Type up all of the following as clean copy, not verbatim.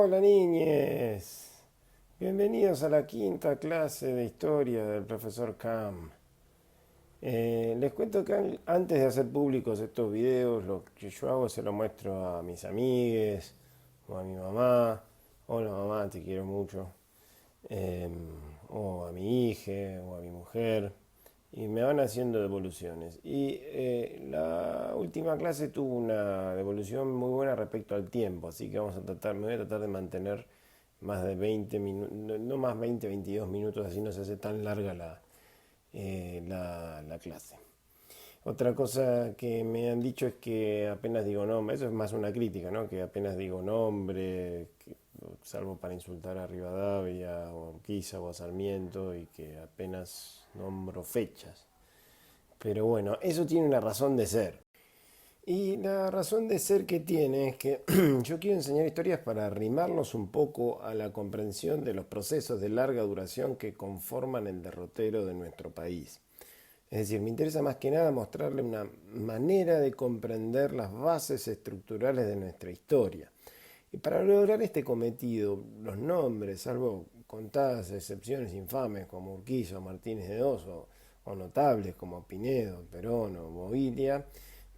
Hola niñes, bienvenidos a la quinta clase de historia del profesor Cam. Les cuento que antes de hacer públicos estos videos, lo que yo hago se lo muestro a mis amigues o a mi mamá. Hola mamá, te quiero mucho. Em, o a mi hija o a mi mujer. Y me van haciendo devoluciones. Y la última clase tuvo una devolución muy buena respecto al tiempo, así que me voy a tratar de mantener más de 20 minutos, no más 20, 22 minutos, así no se hace tan larga la clase. Otra cosa que me han dicho es que apenas digo nombre, eso es más una crítica, ¿no? Que apenas digo nombre, salvo para insultar a Rivadavia o a Urquiza o a Sarmiento, y que apenas nombro fechas. Pero bueno, eso tiene una razón de ser. Y la razón de ser que tiene es que yo quiero enseñar historias para arrimarnos un poco a la comprensión de los procesos de larga duración que conforman el derrotero de nuestro país. Es decir, me interesa más que nada mostrarle una manera de comprender las bases estructurales de nuestra historia. Y para lograr este cometido, los nombres, salvo contadas excepciones infames como Urquiza o Martínez de Oso, o notables como Pinedo, Perón o Movilia,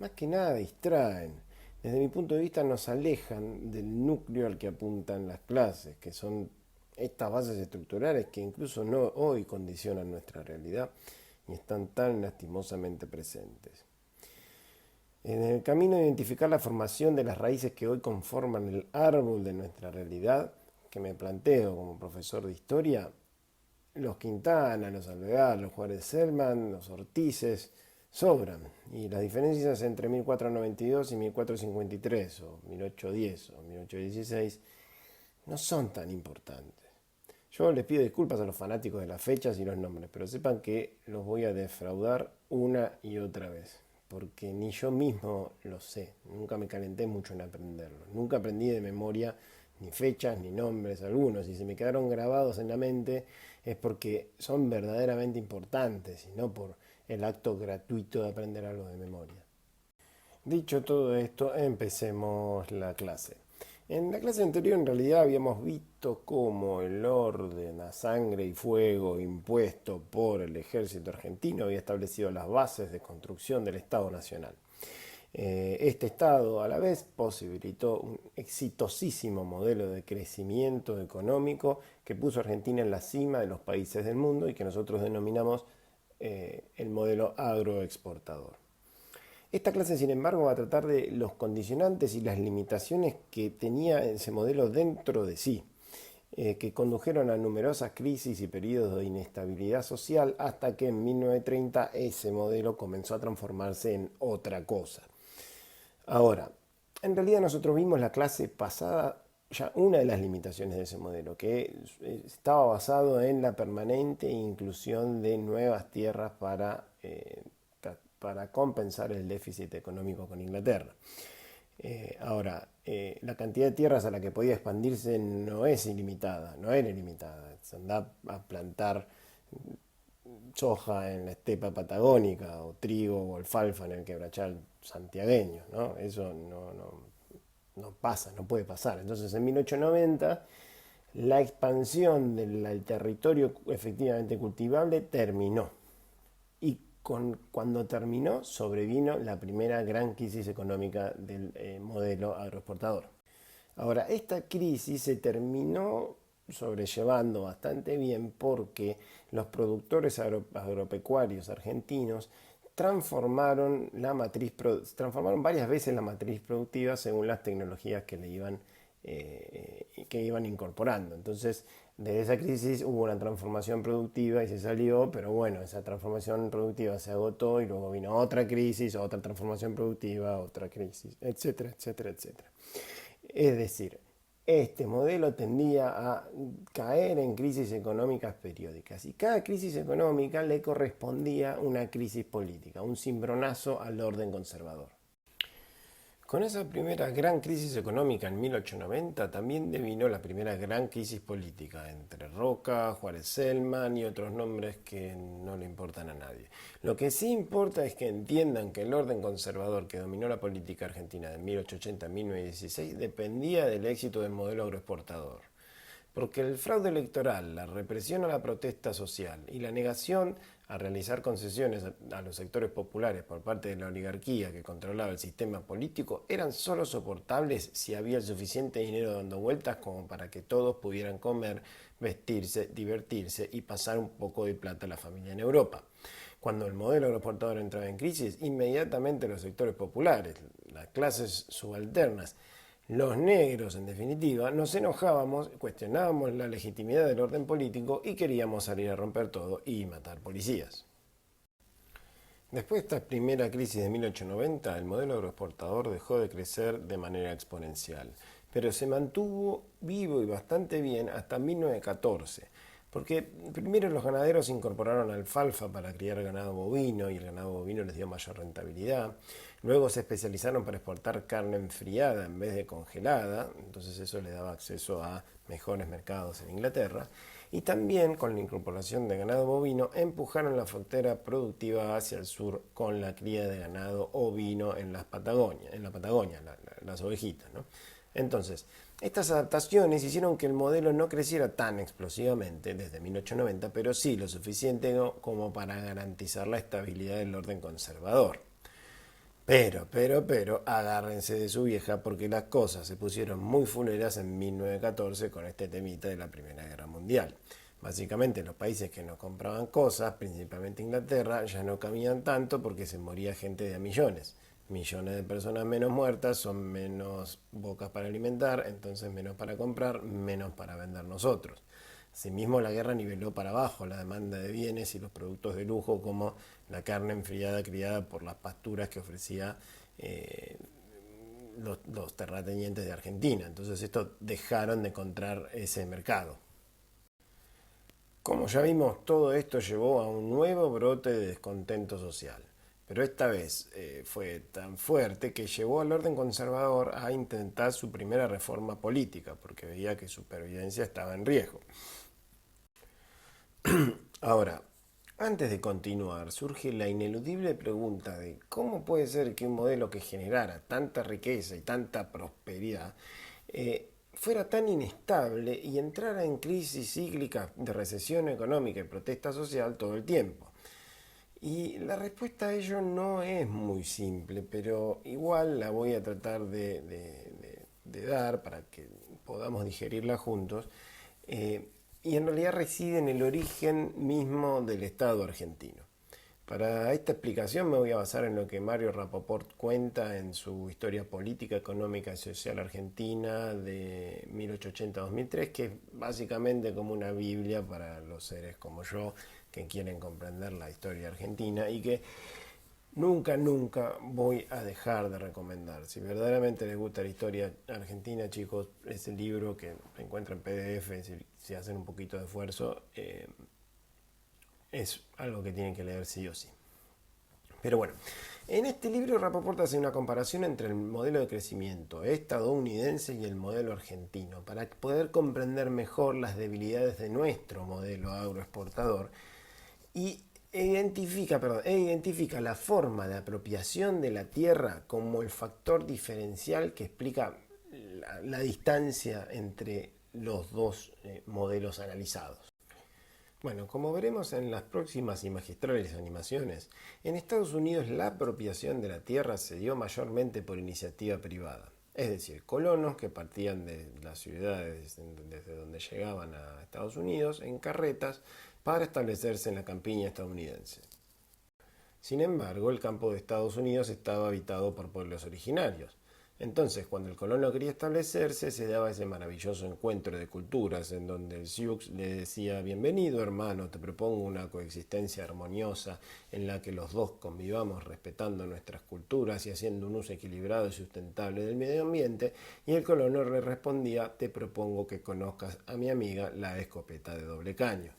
más que nada distraen. Desde mi punto de vista nos alejan del núcleo al que apuntan las clases, que son estas bases estructurales que incluso no hoy condicionan nuestra realidad y están tan lastimosamente presentes. En el camino de identificar la formación de las raíces que hoy conforman el árbol de nuestra realidad, que me planteo como profesor de historia, los Quintana, los Alvear, los Juárez Selman, los Ortices, sobran. Y las diferencias entre 1492 y 1453, o 1810 o 1816, no son tan importantes. Yo les pido disculpas a los fanáticos de las fechas y los nombres, pero sepan que los voy a defraudar una y otra vez, porque ni yo mismo lo sé, nunca me calenté mucho en aprenderlo, nunca aprendí de memoria ni fechas ni nombres algunos, y si me quedaron grabados en la mente es porque son verdaderamente importantes y no por el acto gratuito de aprender algo de memoria. Dicho todo esto, empecemos la clase. En la clase anterior en realidad habíamos visto cómo el orden a sangre y fuego impuesto por el ejército argentino había establecido las bases de construcción del Estado Nacional. Este Estado a la vez posibilitó un exitosísimo modelo de crecimiento económico que puso a Argentina en la cima de los países del mundo y que nosotros denominamos el modelo agroexportador. Esta clase, sin embargo, va a tratar de los condicionantes y las limitaciones que tenía ese modelo dentro de sí, que condujeron a numerosas crisis y periodos de inestabilidad social hasta que en 1930 ese modelo comenzó a transformarse en otra cosa. Ahora, en realidad nosotros vimos la clase pasada ya una de las limitaciones de ese modelo, que estaba basado en la permanente inclusión de nuevas tierras para compensar el déficit económico con Inglaterra. La cantidad de tierras a la que podía expandirse no es ilimitada, no era ilimitada. Se anda a plantar soja en la estepa patagónica o trigo o alfalfa en el quebrachal santiagueño, ¿no? Eso no pasa, no puede pasar. Entonces en 1890 la expansión del territorio efectivamente cultivable terminó. Y cuando terminó, sobrevino la primera gran crisis económica del modelo agroexportador. Ahora, esta crisis se terminó sobrellevando bastante bien porque los productores agropecuarios argentinos transformaron varias veces la matriz productiva según las tecnologías que iban incorporando. Entonces, de esa crisis hubo una transformación productiva y se salió, pero bueno, esa transformación productiva se agotó y luego vino otra crisis, otra transformación productiva, otra crisis, etcétera, etcétera, etcétera. Es decir, este modelo tendía a caer en crisis económicas periódicas y cada crisis económica le correspondía una crisis política, un cimbronazo al orden conservador. Con esa primera gran crisis económica en 1890 también devino la primera gran crisis política entre Roca, Juárez Selman y otros nombres que no le importan a nadie. Lo que sí importa es que entiendan que el orden conservador que dominó la política argentina de 1880 a 1916 dependía del éxito del modelo agroexportador. Porque el fraude electoral, la represión a la protesta social y la negación a realizar concesiones a los sectores populares por parte de la oligarquía que controlaba el sistema político eran solo soportables si había el suficiente dinero dando vueltas como para que todos pudieran comer, vestirse, divertirse y pasar un poco de plata a la familia en Europa. Cuando el modelo agroexportador entraba en crisis, inmediatamente los sectores populares, las clases subalternas, los negros, en definitiva, nos enojábamos, cuestionábamos la legitimidad del orden político y queríamos salir a romper todo y matar policías. Después de esta primera crisis de 1890, el modelo agroexportador dejó de crecer de manera exponencial, pero se mantuvo vivo y bastante bien hasta 1914, porque primero los ganaderos incorporaron alfalfa para criar ganado bovino y el ganado bovino les dio mayor rentabilidad. Luego se especializaron para exportar carne enfriada en vez de congelada, entonces eso les daba acceso a mejores mercados en Inglaterra. Y también con la incorporación de ganado bovino empujaron la frontera productiva hacia el sur con la cría de ganado ovino en la Patagonia, las ovejitas, ¿no? Entonces, estas adaptaciones hicieron que el modelo no creciera tan explosivamente desde 1890, pero sí lo suficiente como para garantizar la estabilidad del orden conservador. Pero, agárrense de su vieja porque las cosas se pusieron muy funeras en 1914 con este temita de la Primera Guerra Mundial. Básicamente los países que nos compraban cosas, principalmente Inglaterra, ya no cabían tanto porque se moría gente de a millones. Millones de personas menos muertas son menos bocas para alimentar, entonces menos para comprar, menos para vender nosotros. Asimismo, la guerra niveló para abajo la demanda de bienes y los productos de lujo como la carne enfriada criada por las pasturas que ofrecía los terratenientes de Argentina. Entonces estos dejaron de encontrar ese mercado. Como ya vimos, todo esto llevó a un nuevo brote de descontento social. Pero esta vez fue tan fuerte que llevó al orden conservador a intentar su primera reforma política, porque veía que su supervivencia estaba en riesgo. Ahora, antes de continuar, surge la ineludible pregunta de cómo puede ser que un modelo que generara tanta riqueza y tanta prosperidad fuera tan inestable y entrara en crisis cíclicas de recesión económica y protesta social todo el tiempo. Y la respuesta a ello no es muy simple, pero igual la voy a tratar de dar para que podamos digerirla juntos. Y en realidad reside en el origen mismo del Estado argentino. Para esta explicación me voy a basar en lo que Mario Rapoport cuenta en su Historia Política, Económica y Social Argentina de 1880-2003, que es básicamente como una Biblia para los seres como yo que quieren comprender la historia argentina y que nunca voy a dejar de recomendar. Si verdaderamente les gusta la historia argentina, chicos, ese libro que se encuentra en PDF, si hacen un poquito de esfuerzo, es algo que tienen que leer sí o sí. Pero bueno, en este libro Rapoport hace una comparación entre el modelo de crecimiento estadounidense y el modelo argentino para poder comprender mejor las debilidades de nuestro modelo agroexportador y identifica la forma de apropiación de la tierra como el factor diferencial que explica la distancia entre los dos modelos analizados. Bueno, como veremos en las próximas y magistrales animaciones, en Estados Unidos la apropiación de la tierra se dio mayormente por iniciativa privada, es decir, colonos que partían de las ciudades desde donde llegaban a Estados Unidos en carretas para establecerse en la campiña estadounidense. Sin embargo, el campo de Estados Unidos estaba habitado por pueblos originarios. Entonces, cuando el colono quería establecerse, se daba ese maravilloso encuentro de culturas en donde el Sioux le decía: bienvenido hermano, te propongo una coexistencia armoniosa en la que los dos convivamos respetando nuestras culturas y haciendo un uso equilibrado y sustentable del medio ambiente. Y el colono le respondía: te propongo que conozcas a mi amiga la escopeta de doble caño.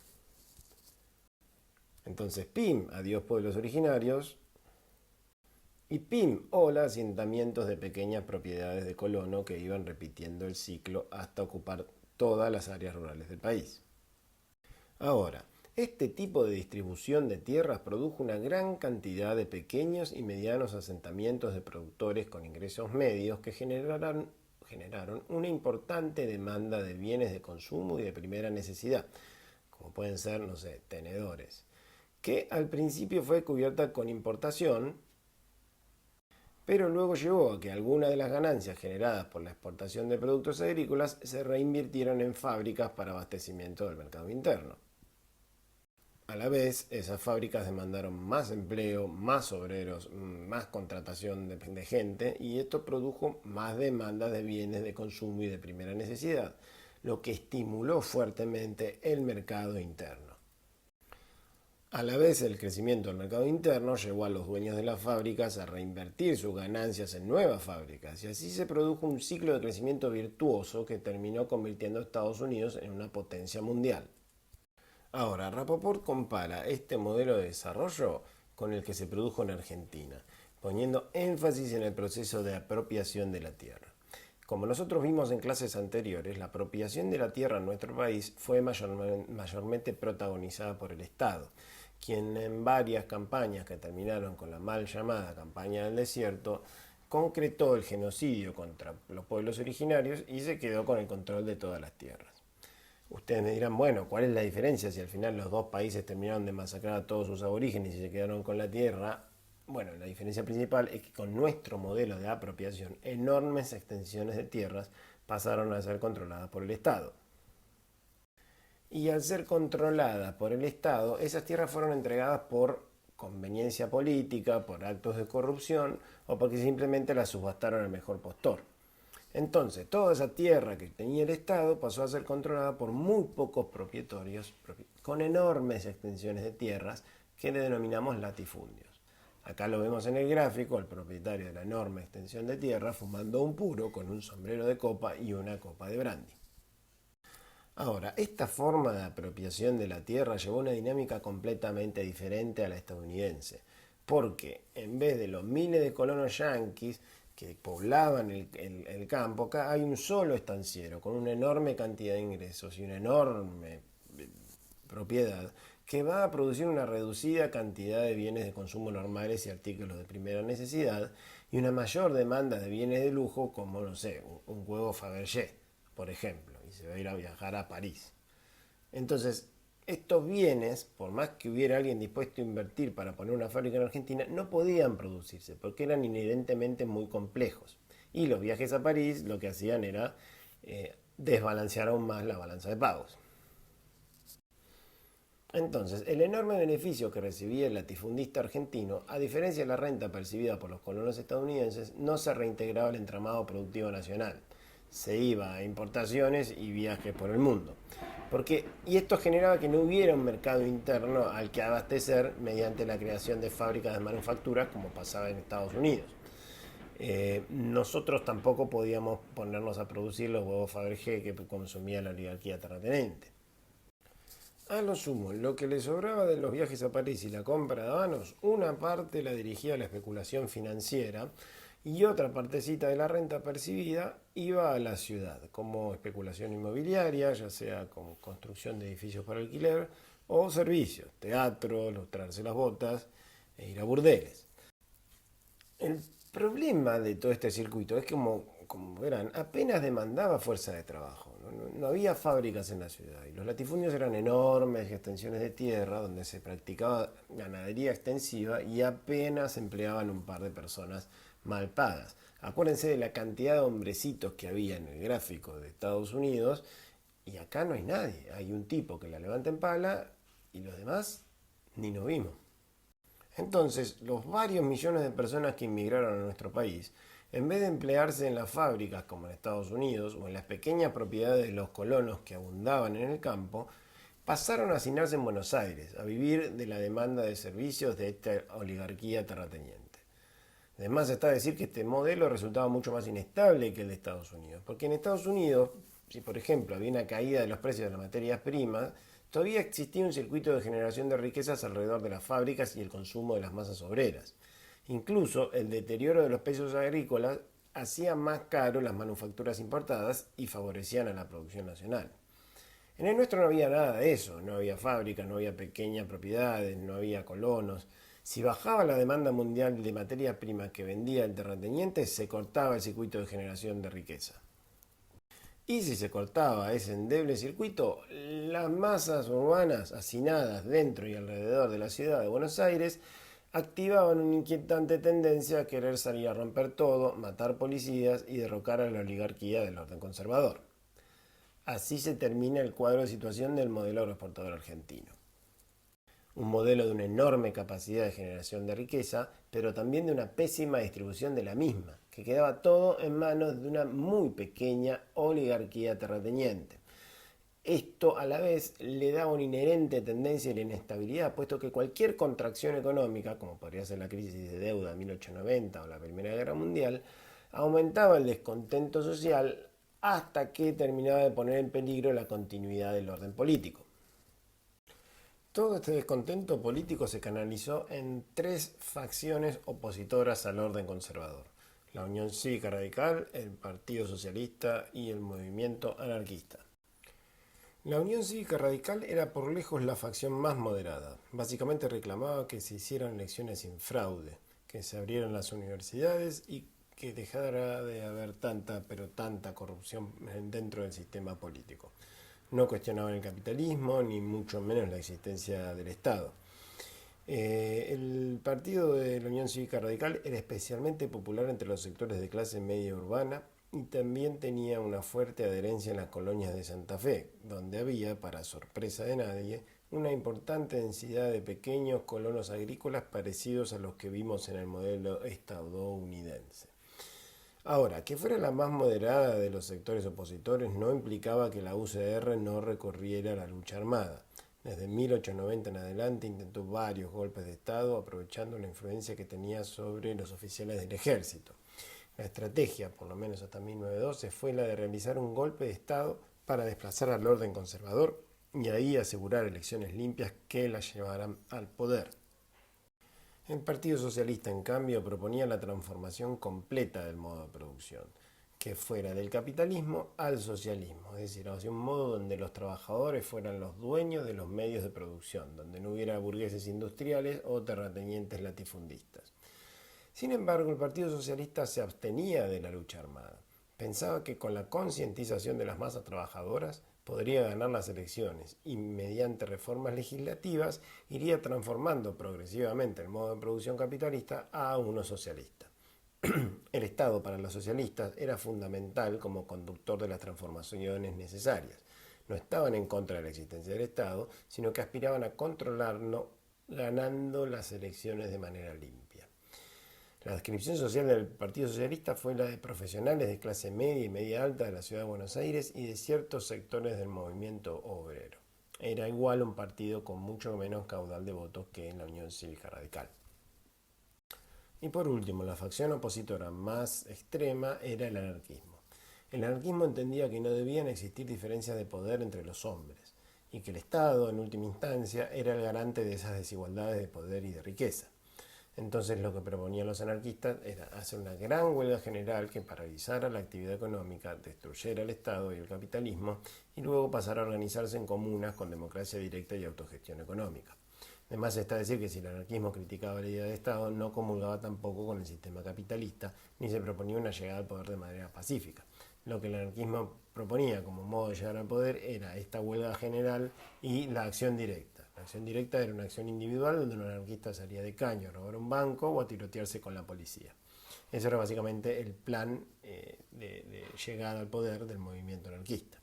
Entonces, pim, adiós pueblos originarios, y PIM, o los asentamientos de pequeñas propiedades de colono que iban repitiendo el ciclo hasta ocupar todas las áreas rurales del país. Ahora, este tipo de distribución de tierras produjo una gran cantidad de pequeños y medianos asentamientos de productores con ingresos medios que generaron una importante demanda de bienes de consumo y de primera necesidad, como pueden ser, no sé, tenedores, que al principio fue cubierta con importación, pero luego llevó a que algunas de las ganancias generadas por la exportación de productos agrícolas se reinvirtieron en fábricas para abastecimiento del mercado interno. A la vez, esas fábricas demandaron más empleo, más obreros, más contratación de gente, y esto produjo más demanda de bienes de consumo y de primera necesidad, lo que estimuló fuertemente el mercado interno. A la vez, el crecimiento del mercado interno llevó a los dueños de las fábricas a reinvertir sus ganancias en nuevas fábricas, y así se produjo un ciclo de crecimiento virtuoso que terminó convirtiendo a Estados Unidos en una potencia mundial. Ahora, Rapoport compara este modelo de desarrollo con el que se produjo en Argentina, poniendo énfasis en el proceso de apropiación de la tierra. Como nosotros vimos en clases anteriores, la apropiación de la tierra en nuestro país fue mayormente protagonizada por el Estado, quien en varias campañas que terminaron con la mal llamada campaña del desierto, concretó el genocidio contra los pueblos originarios y se quedó con el control de todas las tierras. Ustedes me dirán, bueno, ¿cuál es la diferencia si al final los dos países terminaron de masacrar a todos sus aborígenes y se quedaron con la tierra? Bueno, la diferencia principal es que con nuestro modelo de apropiación, enormes extensiones de tierras pasaron a ser controladas por el Estado. Y al ser controladas por el Estado, esas tierras fueron entregadas por conveniencia política, por actos de corrupción o porque simplemente las subastaron al mejor postor. Entonces, toda esa tierra que tenía el Estado pasó a ser controlada por muy pocos propietarios con enormes extensiones de tierras que le denominamos latifundios. Acá lo vemos en el gráfico, el propietario de la enorme extensión de tierra fumando un puro con un sombrero de copa y una copa de brandy. Ahora, esta forma de apropiación de la tierra llevó una dinámica completamente diferente a la estadounidense, porque en vez de los miles de colonos yanquis que poblaban el campo, acá hay un solo estanciero con una enorme cantidad de ingresos y una enorme propiedad que va a producir una reducida cantidad de bienes de consumo normales y artículos de primera necesidad y una mayor demanda de bienes de lujo como, no sé, un huevo Fabergé, por ejemplo, y se va a ir a viajar a París. Entonces, estos bienes, por más que hubiera alguien dispuesto a invertir para poner una fábrica en Argentina, no podían producirse porque eran inherentemente muy complejos. Y los viajes a París lo que hacían era desbalancear aún más la balanza de pagos. Entonces, el enorme beneficio que recibía el latifundista argentino, a diferencia de la renta percibida por los colonos estadounidenses, no se reintegraba al entramado productivo nacional. Se iba a importaciones y viajes por el mundo. Y esto generaba que no hubiera un mercado interno al que abastecer mediante la creación de fábricas de manufacturas como pasaba en Estados Unidos. Nosotros tampoco podíamos ponernos a producir los huevos Fabergé que consumía la oligarquía terrateniente. A lo sumo, lo que le sobraba de los viajes a París y la compra de habanos, una parte la dirigía a la especulación financiera y otra partecita de la renta percibida iba a la ciudad, como especulación inmobiliaria, ya sea como construcción de edificios para alquiler o servicios, teatro, lustrarse las botas e ir a burdeles. El problema de todo este circuito es que, como verán, apenas demandaba fuerza de trabajo. No había fábricas en la ciudad y los latifundios eran enormes extensiones de tierra donde se practicaba ganadería extensiva y apenas empleaban un par de personas mal pagas. Acuérdense de la cantidad de hombrecitos que había en el gráfico de Estados Unidos y acá no hay nadie. Hay un tipo que la levanta en pala y los demás ni nos vimos. Entonces, los varios millones de personas que inmigraron a nuestro país, en vez de emplearse en las fábricas como en Estados Unidos o en las pequeñas propiedades de los colonos que abundaban en el campo, pasaron a hacinarse en Buenos Aires, a vivir de la demanda de servicios de esta oligarquía terrateniente. Además está decir que este modelo resultaba mucho más inestable que el de Estados Unidos, porque en Estados Unidos, si por ejemplo había una caída de los precios de las materias primas, todavía existía un circuito de generación de riquezas alrededor de las fábricas y el consumo de las masas obreras. Incluso el deterioro de los precios agrícolas hacía más caro las manufacturas importadas y favorecían a la producción nacional. En el nuestro no había nada de eso, no había fábricas, no había pequeñas propiedades, no había colonos. Si bajaba la demanda mundial de materias primas que vendía el terrateniente, se cortaba el circuito de generación de riqueza. Y si se cortaba ese endeble circuito, las masas urbanas hacinadas dentro y alrededor de la ciudad de Buenos Aires activaban una inquietante tendencia a querer salir a romper todo, matar policías y derrocar a la oligarquía del orden conservador. Así se termina el cuadro de situación del modelo agroexportador argentino. Un modelo de una enorme capacidad de generación de riqueza, pero también de una pésima distribución de la misma, que quedaba todo en manos de una muy pequeña oligarquía terrateniente. Esto a la vez le da una inherente tendencia a la inestabilidad, puesto que cualquier contracción económica, como podría ser la crisis de deuda de 1890 o la Primera Guerra Mundial, aumentaba el descontento social hasta que terminaba de poner en peligro la continuidad del orden político. Todo este descontento político se canalizó en tres facciones opositoras al orden conservador: la Unión Cívica Radical, el Partido Socialista y el movimiento anarquista. La Unión Cívica Radical era por lejos la facción más moderada. Básicamente reclamaba que se hicieran elecciones sin fraude, que se abrieran las universidades y que dejara de haber tanta, pero tanta corrupción dentro del sistema político. No cuestionaban el capitalismo, ni mucho menos la existencia del Estado. El partido de la Unión Cívica Radical era especialmente popular entre los sectores de clase media urbana y también tenía una fuerte adherencia en las colonias de Santa Fe, donde había, para sorpresa de nadie, una importante densidad de pequeños colonos agrícolas parecidos a los que vimos en el modelo estadounidense. Ahora, que fuera la más moderada de los sectores opositores no implicaba que la UCR no recorriera la lucha armada. Desde 1890 en adelante intentó varios golpes de Estado aprovechando la influencia que tenía sobre los oficiales del ejército. La estrategia, por lo menos hasta 1912, fue la de realizar un golpe de Estado para desplazar al orden conservador y ahí asegurar elecciones limpias que la llevaran al poder. El Partido Socialista, en cambio, proponía la transformación completa del modo de producción, que fuera del capitalismo al socialismo, es decir, hacia un modo donde los trabajadores fueran los dueños de los medios de producción, donde no hubiera burgueses industriales o terratenientes latifundistas. Sin embargo, el Partido Socialista se abstenía de la lucha armada. Pensaba que con la concientización de las masas trabajadoras podría ganar las elecciones y mediante reformas legislativas iría transformando progresivamente el modo de producción capitalista a uno socialista. El Estado para los socialistas era fundamental como conductor de las transformaciones necesarias. No estaban en contra de la existencia del Estado, sino que aspiraban a controlarlo ganando las elecciones de manera limpia. La descripción social del Partido Socialista fue la de profesionales de clase media y media alta de la ciudad de Buenos Aires y de ciertos sectores del movimiento obrero. Era igual un partido con mucho menos caudal de votos que en la Unión Cívica Radical. Y por último, la facción opositora más extrema era el anarquismo. El anarquismo entendía que no debían existir diferencias de poder entre los hombres y que el Estado, en última instancia, era el garante de esas desigualdades de poder y de riqueza. Entonces lo que proponían los anarquistas era hacer una gran huelga general que paralizara la actividad económica, destruyera el Estado y el capitalismo y luego pasar a organizarse en comunas con democracia directa y autogestión económica. Además está decir que si el anarquismo criticaba la idea de Estado, no comulgaba tampoco con el sistema capitalista, ni se proponía una llegada al poder de manera pacífica. Lo que el anarquismo proponía como modo de llegar al poder era esta huelga general y la acción directa. La acción directa era una acción individual donde un anarquista salía de caño a robar un banco o a tirotearse con la policía. Ese era básicamente el plan de llegada al poder del movimiento anarquista.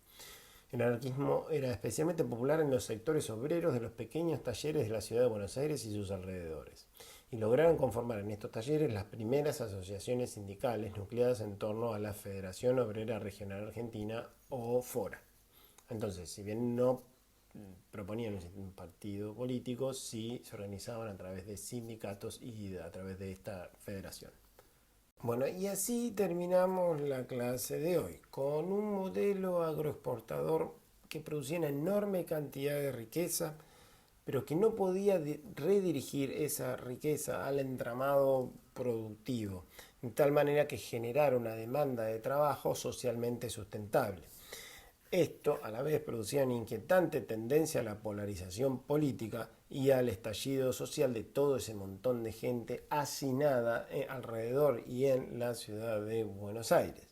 El anarquismo era especialmente popular en los sectores obreros de los pequeños talleres de la ciudad de Buenos Aires y sus alrededores, y lograron conformar en estos talleres las primeras asociaciones sindicales nucleadas en torno a la Federación Obrera Regional Argentina o FORA. Entonces, si bien no proponían un partido político, sí se organizaban a través de sindicatos y a través de esta federación. Bueno, y así terminamos la clase de hoy, con un modelo agroexportador que producía una enorme cantidad de riqueza, pero que no podía redirigir esa riqueza al entramado productivo, de tal manera que generara una demanda de trabajo socialmente sustentable. Esto a la vez producía una inquietante tendencia a la polarización política y al estallido social de todo ese montón de gente hacinada alrededor y en la ciudad de Buenos Aires.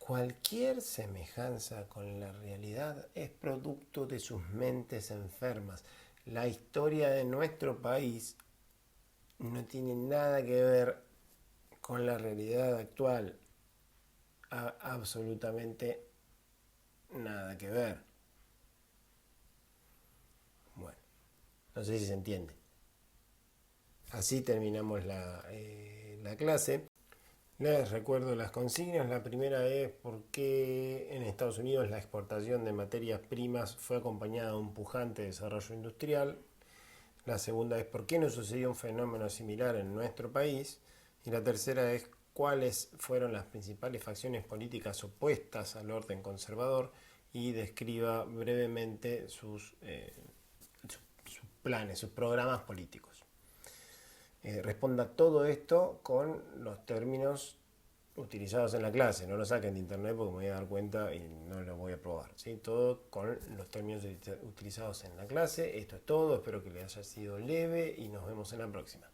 Cualquier semejanza con la realidad es producto de sus mentes enfermas. La historia de nuestro país no tiene nada que ver con la realidad actual. Absolutamente nada que ver. Bueno, no sé si se entiende. Así terminamos la clase. Les recuerdo las consignas. La primera es por qué en Estados Unidos la exportación de materias primas fue acompañada de un pujante desarrollo industrial. La segunda es por qué no sucedió un fenómeno similar en nuestro país. Y la tercera es cuáles fueron las principales facciones políticas opuestas al orden conservador y describa brevemente sus planes, sus programas políticos. Responda todo esto con los términos utilizados en la clase. No lo saquen de internet porque me voy a dar cuenta y no lo voy a probar, ¿sí? Todo con los términos utilizados en la clase. Esto es todo. Espero que les haya sido leve y nos vemos en la próxima.